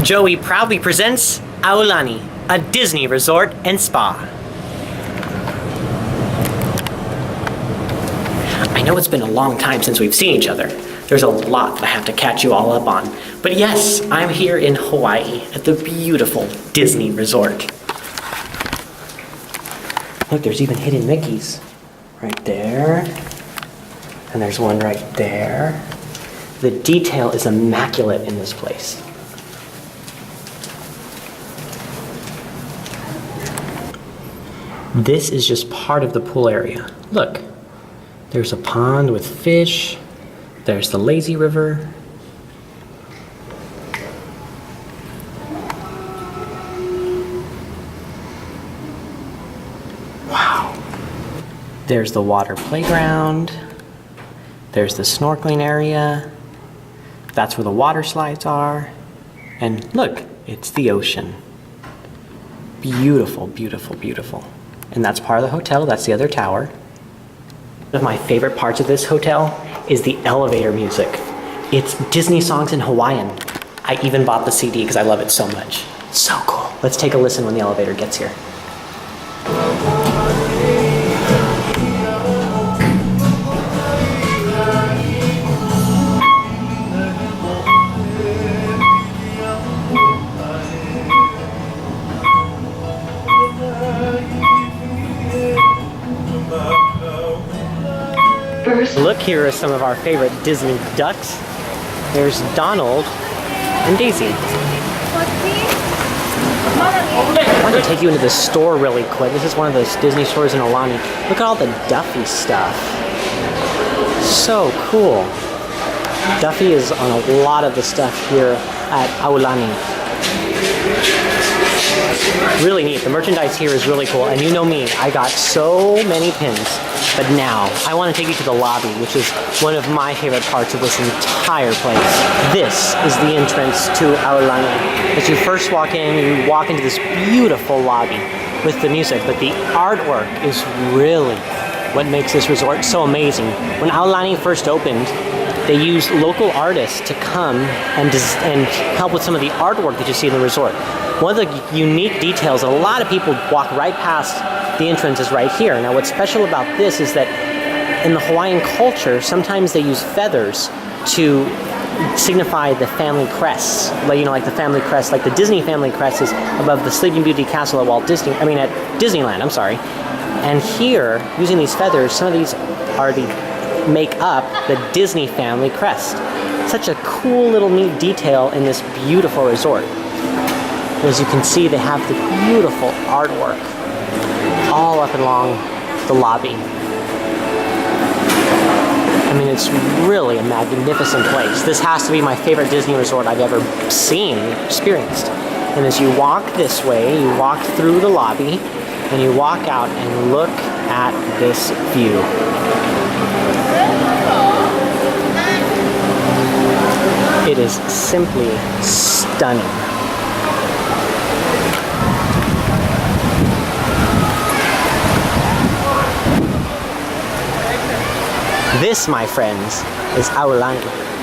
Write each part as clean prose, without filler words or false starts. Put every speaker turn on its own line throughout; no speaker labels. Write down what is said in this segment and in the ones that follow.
Joey proudly presents Aulani, a Disney resort and spa. I know it's been a long time since we've seen each other. There's a lot that I have to catch you all up on. But yes, I'm here in Hawaii at the beautiful Disney resort. Look, there's even hidden Mickeys. Right there. And there's one right there. The detail is immaculate in this place. This is just part of the pool area. Look, there's a pond with fish. There's the lazy river. Wow. There's the water playground. There's the snorkeling area. That's where the water slides are. And look, it's the ocean. Beautiful, beautiful, beautiful. And that's part of the hotel, that's the other tower. One of my favorite parts of this hotel is the elevator music. It's Disney songs in Hawaiian. I even bought the CD because I love it so much. So cool. Let's take a listen when the elevator gets here. Look, here are some of our favorite Disney ducks. There's Donald and Daisy. I want to take you into the store really quick. This is one of those Disney stores in Aulani. Look at all the Duffy stuff. So cool. Duffy is on a lot of the stuff here at Aulani. Really neat. The merchandise here is really cool. And you know me, I got so many pins. But now, I want to take you to the lobby, which is one of my favorite parts of this entire place. This is the entrance to Aulani. As you first walk in, you walk into this beautiful lobby with the music, but the artwork is really what makes this resort so amazing. When Aulani first opened, they used local artists to come and help with some of the artwork that you see in the resort. One of the unique details, a lot of people walk right past the entrance is right here. Now what's special about this is that in the Hawaiian culture, sometimes they use feathers to signify the family crests. Like, you know, like the family crest, like the Disney family crest is above the Sleeping Beauty castle at at Disneyland, I'm sorry. And here, using these feathers, some of these make up the Disney family crest. Such a cool little neat detail in this beautiful resort. As you can see, they have the beautiful artwork all up and along the lobby. I mean, it's really a magnificent place. This has to be my favorite Disney resort I've ever seen, experienced. And as you walk this way, you walk through the lobby, and you walk out and look at this view. It is simply stunning. This, my friends, is Aulani,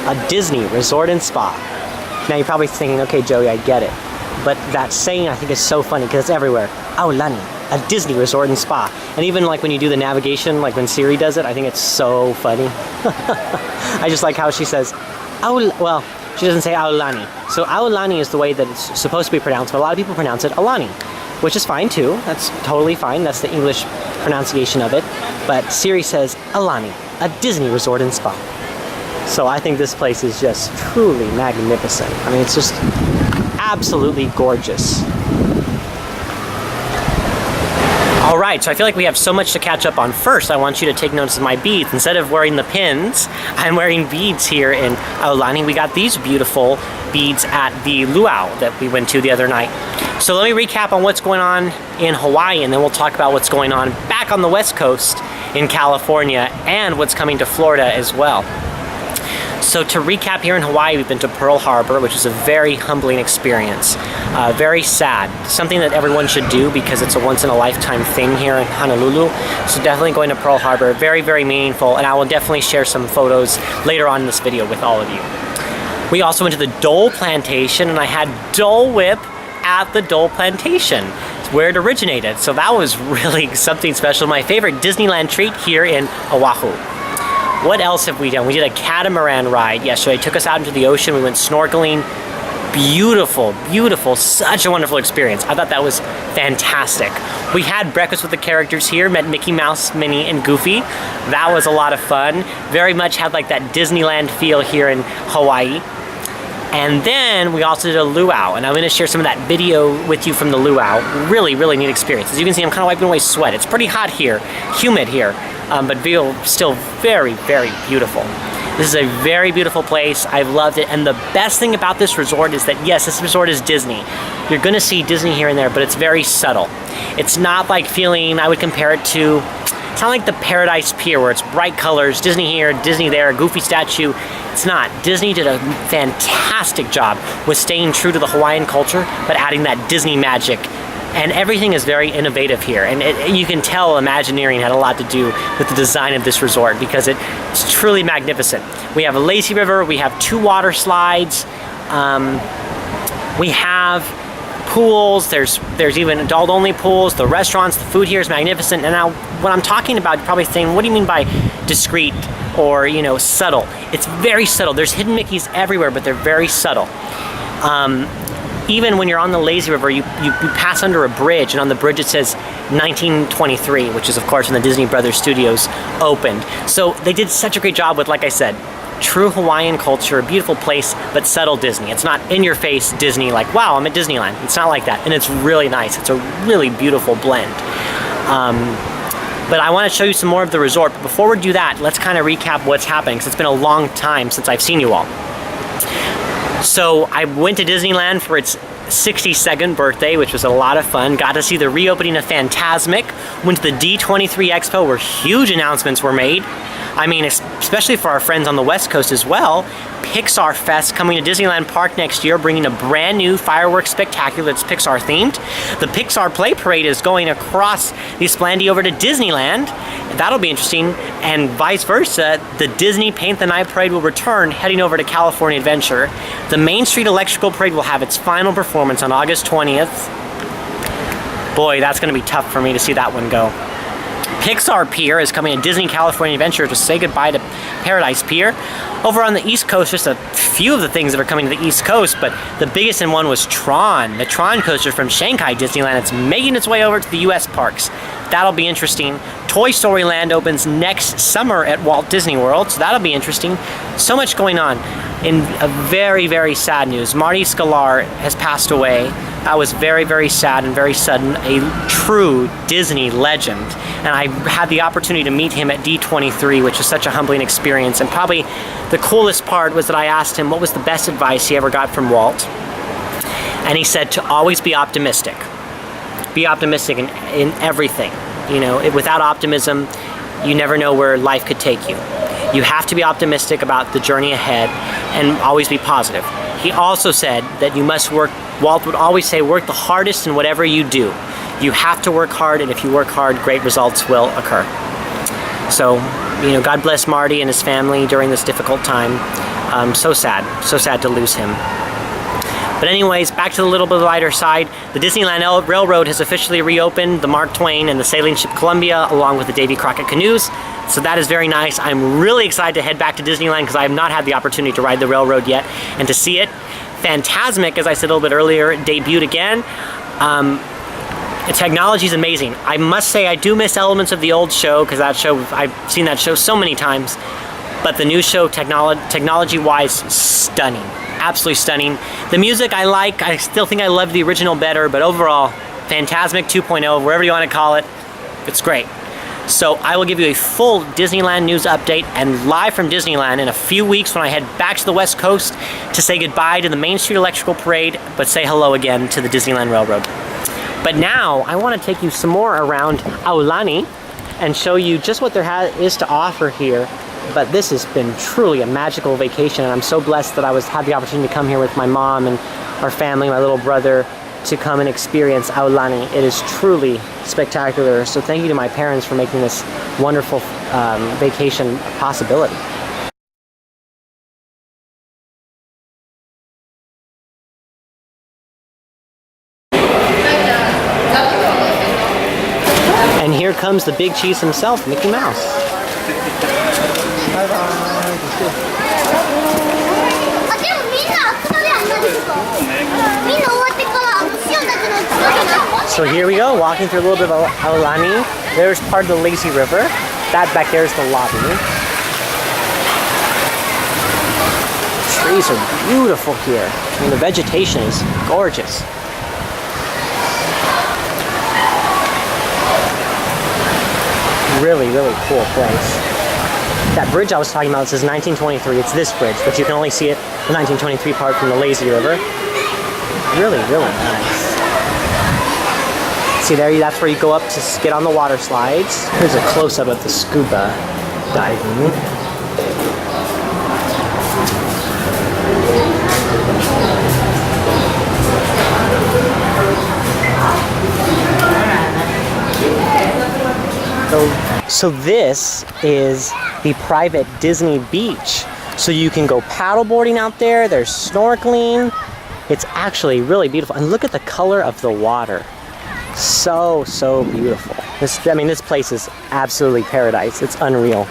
a Disney resort and spa. Now you're probably thinking, okay, Joey, I get it. But that saying I think is so funny because it's everywhere. Aulani, a Disney resort and spa. And even like when you do the navigation, like when Siri does it, I think it's so funny. I just like how she says, well, she doesn't say Aulani. So Aulani is the way that it's supposed to be pronounced, but a lot of people pronounce it Aulani, which is fine too. That's totally fine. That's the English pronunciation of it. But Siri says Aulani, a Disney resort and spa. So I think this place is just truly magnificent. I mean, it's just absolutely gorgeous. All right, so I feel like we have so much to catch up on. First, I want you to take notice of my beads. Instead of wearing the pins, I'm wearing beads here in Aulani. We got these beautiful beads at the luau that we went to the other night. So let me recap on what's going on in Hawaii, and then we'll talk about what's going on back on the West Coast in California and what's coming to Florida as well. So to recap, here in Hawaii, we've been to Pearl Harbor, which is a very humbling experience. Very sad. Something that everyone should do because it's a once-in-a-lifetime thing here in Honolulu. So definitely going to Pearl Harbor, very, very meaningful, and I will definitely share some photos later on in this video with all of you. We also went to the Dole Plantation, and I had Dole Whip at the Dole Plantation. It's where it originated, so that was really something special. My favorite Disneyland treat here in Oahu. What else have we done? We did a catamaran ride yesterday. They took us out into the ocean. We went snorkeling. Beautiful, beautiful, such a wonderful experience. I thought that was fantastic. We had breakfast with the characters here, met Mickey Mouse, Minnie, and Goofy. That was a lot of fun. Very much had like that Disneyland feel here in Hawaii. And then we also did a luau, and I'm gonna share some of that video with you from the luau. Really, really neat experience. As you can see, I'm kind of wiping away sweat. It's pretty hot here, humid here, but still very, very beautiful. This is a very beautiful place. I've loved it. And the best thing about this resort is that, yes, this resort is Disney. You're gonna see Disney here and there, but it's very subtle. It's not like feeling, I would compare it to, it's not like the Paradise Pier where it's bright colors, Disney here, Disney there, Goofy statue. It's not. Disney did a fantastic job with staying true to the Hawaiian culture, but adding that Disney magic. And everything is very innovative here. And you can tell Imagineering had a lot to do with the design of this resort because it's truly magnificent. We have a lazy river, we have 2 water slides, we have pools, there's even adult-only pools, the restaurants, the food here is magnificent. And now, what I'm talking about, you're probably saying, what do you mean by discreet or, subtle? It's very subtle. There's hidden Mickeys everywhere, but they're very subtle. Even when you're on the lazy river, you pass under a bridge, and on the bridge it says 1923, which is, of course, when the Disney Brothers Studios opened. So they did such a great job with, like I said, true Hawaiian culture, a beautiful place, but subtle Disney. It's not in-your-face Disney like, wow, I'm at Disneyland. It's not like that, and it's really nice. It's a really beautiful blend. But I want to show you some more of the resort. But before we do that, let's kind of recap what's happening, because it's been a long time since I've seen you all. So I went to Disneyland for its 62nd birthday, which was a lot of fun. Got to see the reopening of Fantasmic. Went to the D23 Expo where huge announcements were made. I mean, especially for our friends on the West Coast as well. Pixar Fest coming to Disneyland Park next year, bringing a brand new fireworks spectacular that's Pixar themed. The Pixar Play Parade is going across the Esplanade over to Disneyland. That'll be interesting. And vice versa, the Disney Paint the Night Parade will return, heading over to California Adventure. The Main Street Electrical Parade will have its final performance on August 20th. Boy, that's going to be tough for me to see that one go. Pixar Pier is coming to Disney California Adventure to say goodbye to Paradise Pier. Over on the East Coast, just a few of the things that are coming to the East Coast, but the biggest in one was Tron, the Tron coaster from Shanghai Disneyland. It's making its way over to the US parks. That'll be interesting. Toy Story Land opens next summer at Walt Disney World, so that'll be interesting. So much going on. In a very, very sad news, Marty Sklar has passed away. That was very, very sad and very sudden. A true Disney legend. And I had the opportunity to meet him at D23, which was such a humbling experience. And probably the coolest part was that I asked him what was the best advice he ever got from Walt. And he said to always be optimistic. Be optimistic in everything. Without optimism, you never know where life could take you. You have to be optimistic about the journey ahead and always be positive. He also said that you must work, Walt would always say, work the hardest in whatever you do. You have to work hard, and if you work hard, great results will occur. So, God bless Marty and his family during this difficult time. So sad to lose him. But anyways, back to the little bit lighter side. The Disneyland Railroad has officially reopened, the Mark Twain and the sailing ship Columbia, along with the Davy Crockett canoes. So that is very nice. I'm really excited to head back to Disneyland because I have not had the opportunity to ride the railroad yet and to see it. Fantasmic, as I said a little bit earlier, debuted again. The technology is amazing. I must say I do miss elements of the old show because I've seen that show so many times. But the new show, technology-wise, stunning. Absolutely stunning. The music I like. I still think I love the original better, but overall, Fantasmic 2.0, wherever you want to call it, it's great. So I will give you a full Disneyland news update and live from Disneyland in a few weeks when I head back to the West Coast to say goodbye to the Main Street Electrical Parade, but say hello again to the Disneyland Railroad. But now I want to take you some more around Aulani and show you just what there is to offer here. But this has been truly a magical vacation, and I'm so blessed that I had the opportunity to come here with my mom and our family, my little brother, to come and experience Aulani. It is truly spectacular. So thank you to my parents for making this wonderful vacation a possibility. And here comes the big cheese himself, Mickey Mouse. So here we go, walking through a little bit of Aulani. There's part of the lazy river. That back there is the lobby. Trees are beautiful here. I mean, the vegetation is gorgeous. Really, really cool place. That bridge I was talking about says 1923. It's this bridge, but you can only see it, the 1923 part, from the lazy river. Really, really nice. See there, that's where you go up to get on the water slides. Here's a close-up of the scuba diving. So this is the private Disney beach. So you can go paddleboarding out there, there's snorkeling. It's actually really beautiful. And look at the color of the water. So, so beautiful. This place is absolutely paradise. It's unreal.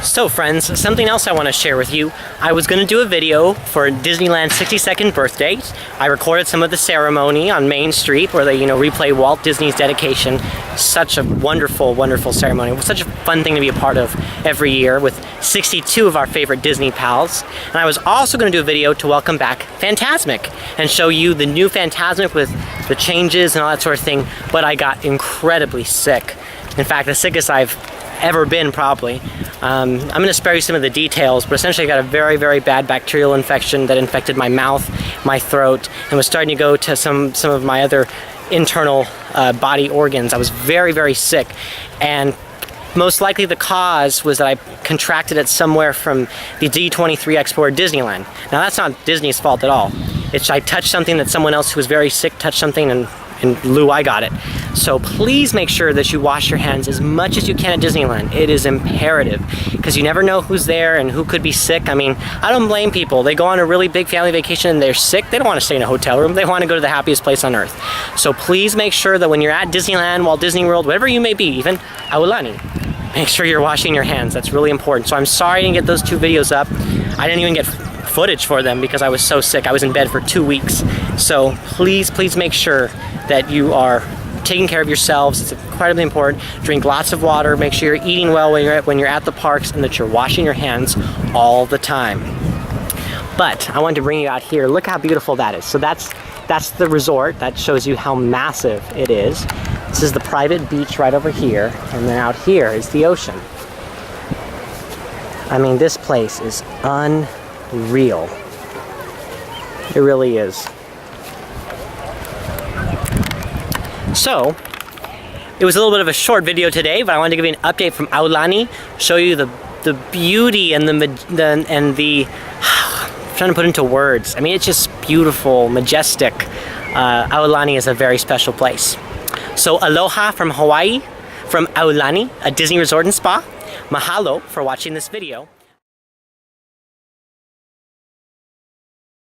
So friends, something else I want to share with you. I was going to do a video for Disneyland's 62nd birthday. I recorded some of the ceremony on Main Street where they, replay Walt Disney's dedication. Such a wonderful, wonderful ceremony. It was such a fun thing to be a part of every year with 62 of our favorite Disney pals. And I was also going to do a video to welcome back Fantasmic and show you the new Fantasmic with the changes and all that sort of thing. But I got incredibly sick. In fact, the sickest I've ever been, probably. I'm going to spare you some of the details, but essentially I got a very, very bad bacterial infection that infected my mouth, my throat, and was starting to go to some of my other internal body organs. I was very, very sick, and most likely the cause was that I contracted it somewhere from the D23 Expo at Disneyland. Now that's not Disney's fault at all. I touched something that someone else who was very sick touched something, and in lieu I got it. So please make sure that you wash your hands as much as you can at Disneyland. It is imperative because you never know who's there and who could be sick. I mean, I don't blame people. They go on a really big family vacation and they're sick. They don't want to stay in a hotel room. They want to go to the happiest place on earth. So please make sure that when you're at Disneyland, Walt Disney World, whatever you may be, even Aulani, make sure you're washing your hands. That's really important. So I'm sorry I didn't get those 2 videos up. I didn't even get footage for them because I was so sick. I was in bed for 2 weeks. So please, please make sure that you are taking care of yourselves. It's incredibly important. Drink lots of water. Make sure you're eating well when you're at the parks and that you're washing your hands all the time. But I wanted to bring you out here. Look how beautiful that is. So that's the resort. That shows you how massive it is. This is the private beach right over here, and then out here is the ocean. I mean, this place is unreal. It really is. So, it was a little bit of a short video today, but I wanted to give you an update from Aulani, show you the beauty and I'm trying to put into words. I mean, it's just beautiful, majestic. Aulani is a very special place. So, aloha from Hawaii, from Aulani, a Disney resort and spa. Mahalo for watching this video.